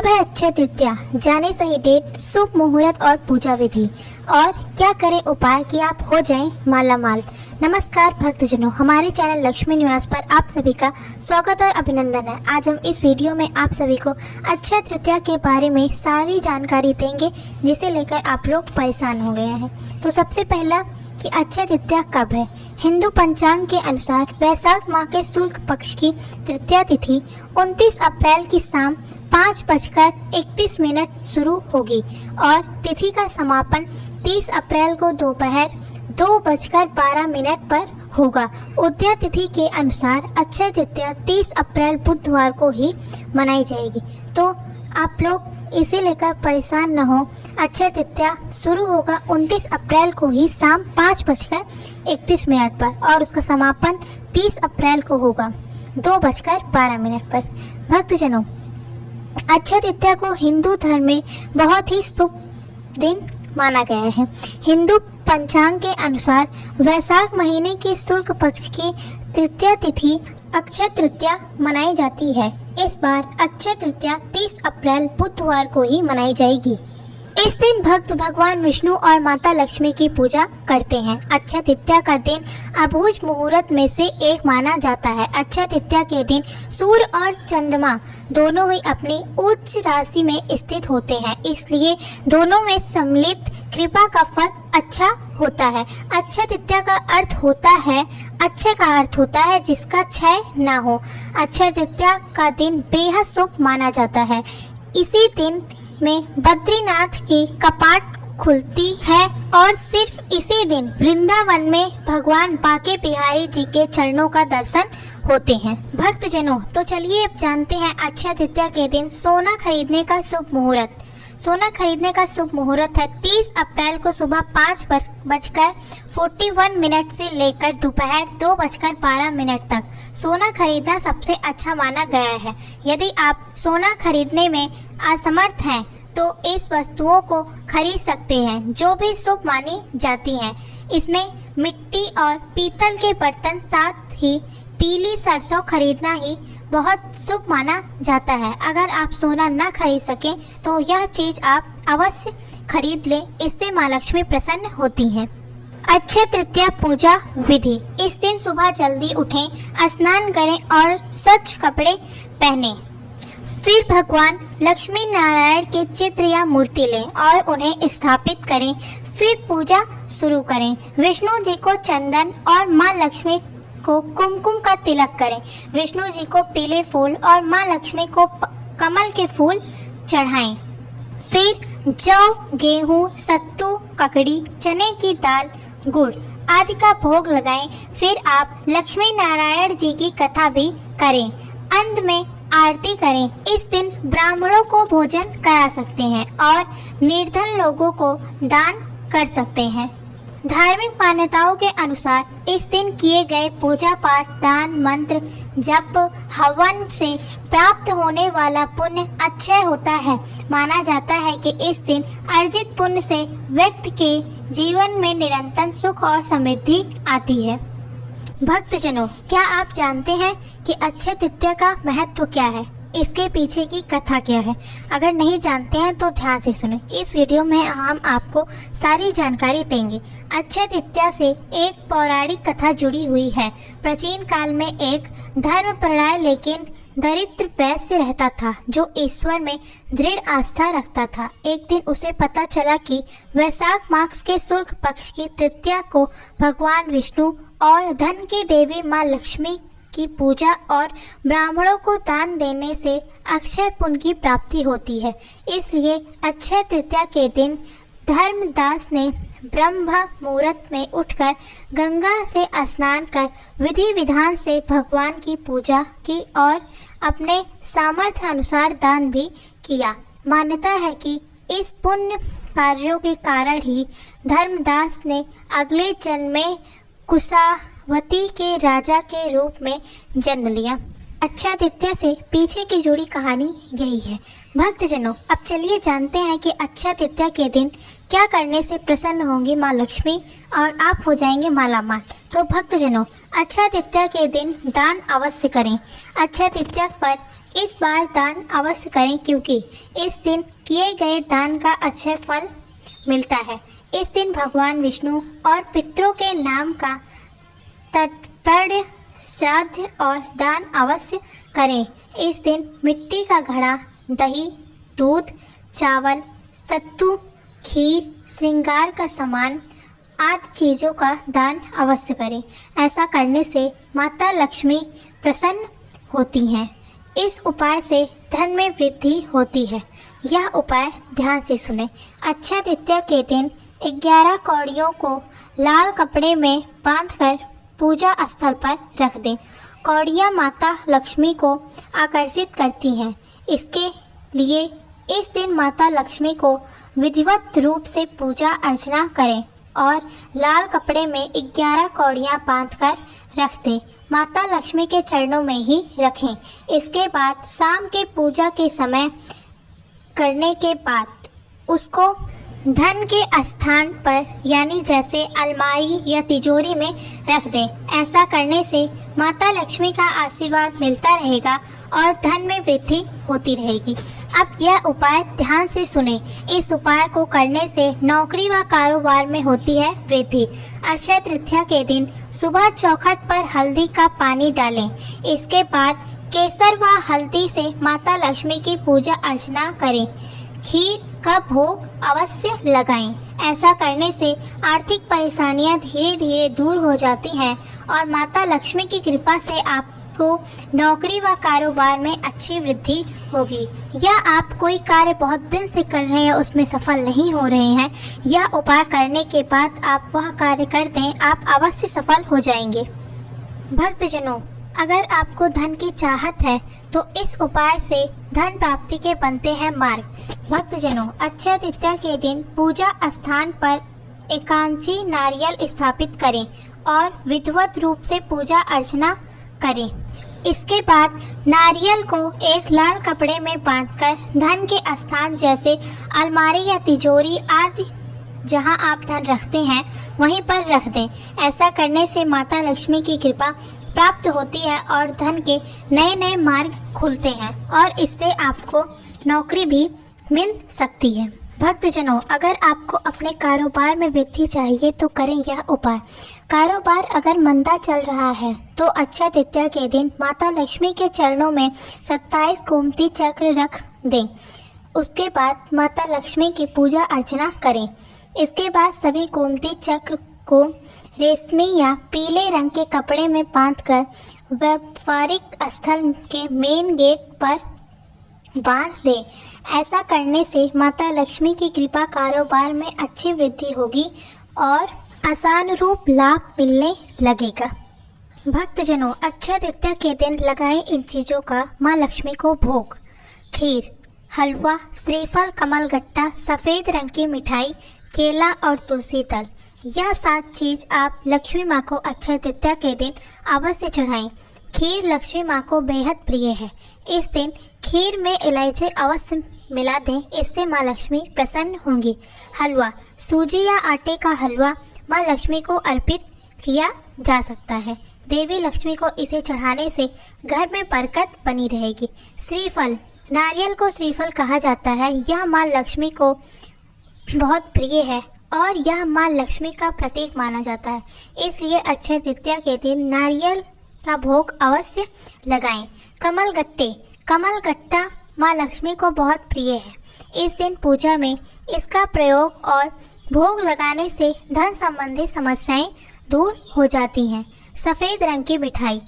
कब है अक्षय तृतीया, जाने सही डेट, शुभ मुहूर्त और पूजा विधि, और क्या करें उपाय कि आप हो जाएं माला माल। नमस्कार भक्तजनों, हमारे चैनल लक्ष्मी निवास पर आप सभी का स्वागत और अभिनंदन है। आज हम इस वीडियो में आप सभी को अक्षय तृतीया के बारे में सारी जानकारी देंगे, जिसे लेकर आप लोग परेशान हो गए हैं। तो सबसे पहला कि अक्षय तृतीया कब है। हिंदू पंचांग के अनुसार वैशाख माह के शुक्ल पक्ष की तृतीया तिथि 29 अप्रैल की शाम 5:31 शुरू होगी और तिथि का समापन 30 अप्रैल को दोपहर 2:12 पर होगा। उदया तिथि के अनुसार अक्षय तृतीया 30 अप्रैल बुधवार को ही मनाई जाएगी। तो आप लोग इसे लेकर परेशान न हो। अक्षय तृतीया शुरू होगा 29 अप्रैल को ही शाम 5:31 पर और उसका समापन 30 अप्रैल को होगा 2:12 पर। भक्तजनों, अक्षय तृतीया को हिंदू धर्म में बहुत ही शुभ दिन माना गया है। हिंदू पंचांग के अनुसार वैशाख महीने के शुक्ल पक्ष की तृतीया तिथि अक्षय तृतीया मनाई जाती है। इस बार अक्षय तृतीया 30 अप्रैल बुधवार को ही मनाई जाएगी। इस दिन भक्त भगवान विष्णु और माता लक्ष्मी की पूजा करते हैं। अक्षय तृतीया का दिन अबूझ मुहूर्त में से एक माना जाता है। अक्षय तृतीया के दिन सूर्य और चंद्रमा दोनों ही अपनी उच्च राशि में स्थित होते हैं, इसलिए दोनों में सम्मिलित कृपा का फल अच्छा होता है। अक्षय तृतीया का अर्थ होता है, अक्षय का अर्थ होता है जिसका क्षय ना हो। अक्षय तृतीया का दिन बेहद शुभ माना जाता है। इसी दिन में बद्रीनाथ की कपाट खुलती है और सिर्फ इसी दिन वृंदावन में भगवान बांके बिहारी जी के चरणों का दर्शन होते हैं। भक्तजनों, तो चलिए अब जानते हैं अक्षय तृतीया के दिन सोना खरीदने का शुभ मुहूर्त। सोना खरीदने का शुभ मुहूर्त है 30 अप्रैल को सुबह 5:41 से लेकर दोपहर 2:12 तक। सोना खरीदना सबसे अच्छा माना गया है। यदि आप सोना खरीदने में असमर्थ हैं तो इस वस्तुओं को खरीद सकते हैं जो भी शुभ मानी जाती हैं। इसमें मिट्टी और पीतल के बर्तन, साथ ही पीली सरसों खरीदना ही बहुत शुभ माना जाता है। अगर आप सोना न खरीद सकें तो यह चीज आप अवश्य खरीद लें, इससे माँ लक्ष्मी प्रसन्न होती हैं। अक्षय तृतीया पूजा विधि। इस दिन सुबह जल्दी उठें, स्नान करें और स्वच्छ कपड़े पहनें। फिर भगवान लक्ष्मी नारायण के चित्र या मूर्ति लें और उन्हें स्थापित करें। फिर पूजा शुरू करें। विष्णु जी को चंदन और माँ लक्ष्मी को कुमकुम का तिलक करें। विष्णु जी को पीले फूल और माँ लक्ष्मी को कमल के फूल चढ़ाएं। फिर जौ, गेहूं, सत्तू, ककड़ी, चने की दाल, गुड़ आदि का भोग लगाएं। फिर आप लक्ष्मी नारायण जी की कथा भी करें। अंत में आरती करें। इस दिन ब्राह्मणों को भोजन करा सकते हैं और निर्धन लोगों को दान कर सकते हैं। धार्मिक मान्यताओं के अनुसार इस दिन किए गए पूजा पाठ, दान, मंत्र, जप, हवन से प्राप्त होने वाला पुण्य अक्षय होता है। माना जाता है कि इस दिन अर्जित पुण्य से व्यक्ति के जीवन में निरंतर सुख और समृद्धि आती है। भक्तजनों, क्या आप जानते हैं कि अक्षय तृतीया का महत्व क्या है, इसके पीछे की कथा क्या है? अगर नहीं जानते हैं तो ध्यान से सुनें। इस वीडियो में हम आपको सारी जानकारी देंगे। अक्षय तृतीया से एक पौराणिक कथा जुड़ी हुई है। प्राचीन काल में एक धर्मपरायण लेकिन दरिद्र वैश्य रहता था जो ईश्वर में दृढ़ आस्था रखता था। एक दिन उसे पता चला कि वैशाख मास के शुक्ल पक्ष की तृतीया को भगवान विष्णु और धन की देवी माँ लक्ष्मी की पूजा और ब्राह्मणों को दान देने से अक्षय पुण्य की प्राप्ति होती है। इसलिए अक्षय तृतीया के दिन धर्मदास ने ब्रह्म मुहूर्त में उठकर गंगा से स्नान कर विधि विधान से भगवान की पूजा की और अपने सामर्थ्य अनुसार दान भी किया। मान्यता है कि इस पुण्य कार्यों के कारण ही धर्मदास ने अगले जन्म में कुशावती के राजा के रूप में जन्म लिया। अक्षय तृतीया से पीछे की जुड़ी कहानी यही है। भक्तजनों, अब चलिए जानते हैं कि अक्षय तृतीया के दिन क्या करने से प्रसन्न होंगी माँ लक्ष्मी और आप हो जाएंगे माला माल। तो भक्तजनों, अक्षय तृतीया के दिन दान अवश्य करें। अक्षय तृतीया पर इस बार दान अवश्य करें क्योंकि इस दिन किए गए दान का अच्छा फल मिलता है। इस दिन भगवान विष्णु और पितरों के नाम का तत्पर्य श्राद्ध और दान अवश्य करें। इस दिन मिट्टी का घड़ा, दही, दूध, चावल, सत्तू, खीर, श्रृंगार का सामान आदि चीज़ों का दान अवश्य करें। ऐसा करने से माता लक्ष्मी प्रसन्न होती हैं। इस उपाय से धन में वृद्धि होती है। यह उपाय ध्यान से सुने। अक्षय तृतीया के दिन 11 कौड़ियों को लाल कपड़े में बांधकर पूजा स्थल पर रख दें। कौड़ियाँ माता लक्ष्मी को आकर्षित करती हैं। इसके लिए इस दिन माता लक्ष्मी को विधिवत रूप से पूजा अर्चना करें और लाल कपड़े में 11 कौड़ियाँ बांधकर रख दें। माता लक्ष्मी के चरणों में ही रखें। इसके बाद शाम के पूजा के समय करने के बाद उसको धन के स्थान पर यानी जैसे अलमारी या तिजोरी में रख दें। ऐसा करने से माता लक्ष्मी का आशीर्वाद मिलता रहेगा और धन में वृद्धि होती रहेगी। अब यह उपाय ध्यान से सुने। इस उपाय को करने से नौकरी व कारोबार में होती है वृद्धि। अक्षय तृतीया के दिन सुबह चौखट पर हल्दी का पानी डालें। इसके बाद केसर व हल्दी से माता लक्ष्मी की पूजा अर्चना करें। खीर का भोग अवश्य लगाएं। ऐसा करने से आर्थिक परेशानियां धीरे धीरे दूर हो जाती हैं और माता लक्ष्मी की कृपा से आपको नौकरी व कारोबार में अच्छी वृद्धि होगी। या आप कोई कार्य बहुत दिन से कर रहे हैं, उसमें सफल नहीं हो रहे हैं, यह उपाय करने के बाद आप वह कार्य कर दें, आप अवश्य सफल हो जाएंगे। भक्तजनों, अगर आपको धन की चाहत है तो इस उपाय से धन प्राप्ति के बनते हैं मार्ग। भक्तजनों, अक्षय तृतीया के दिन पूजा स्थान पर एकांची नारियल स्थापित करें और विधिवत रूप से पूजा अर्चना करें। इसके बाद नारियल को एक लाल कपड़े में बांधकर धन के स्थान जैसे अलमारी या तिजोरी आदि जहां आप धन रखते हैं वहीं पर रख दें। ऐसा करने से माता लक्ष्मी की कृपा प्राप्त होती है और धन के नए नए मार्ग खुलते हैं और इससे आपको नौकरी भी मिल सकती है। भक्तजनों, अगर आपको अपने कारोबार में वृद्धि चाहिए तो करें यह उपाय। कारोबार अगर मंदा चल रहा है तो अक्षय तृतीया के दिन माता लक्ष्मी के चरणों में 27 गोमती चक्र रख दें। उसके बाद माता लक्ष्मी की पूजा अर्चना करें। इसके बाद सभी गोमती चक्र को रेशमी या पीले रंग के कपड़े में बांधकर व्यापारिक स्थल के मेन गेट पर बांध दें। ऐसा करने से माता लक्ष्मी की कृपा कारोबार में अच्छी वृद्धि होगी और आसान रूप लाभ मिलने लगेगा। भक्तजनों, अक्षय तृतीया के दिन लगाएं इन चीज़ों का माँ लक्ष्मी को भोग। खीर, हलवा, श्रीफल, कमलगट्टा, सफ़ेद रंग की मिठाई, केला और तुलसी दल, यह 7 चीज़ आप लक्ष्मी माँ को अक्षय तृतीया के दिन अवश्य चढ़ाएं। खीर लक्ष्मी माँ को बेहद प्रिय है। इस दिन खीर में इलायची अवश्य मिला दें, इससे माँ लक्ष्मी प्रसन्न होंगी। हलवा, सूजी या आटे का हलवा माँ लक्ष्मी को अर्पित किया जा सकता है। देवी लक्ष्मी को इसे चढ़ाने से घर में बरकत बनी रहेगी। श्रीफल, नारियल को श्रीफल कहा जाता है। यह माँ लक्ष्मी को बहुत प्रिय है और यह माँ लक्ष्मी का प्रतीक माना जाता है, इसलिए अक्षय तृतीया के दिन नारियल का भोग अवश्य लगाएं। कमलगट्टे, कमलगट्टा माँ लक्ष्मी को बहुत प्रिय है। इस दिन पूजा में इसका प्रयोग और भोग लगाने से धन संबंधी समस्याएं दूर हो जाती हैं। सफ़ेद रंग की मिठाई,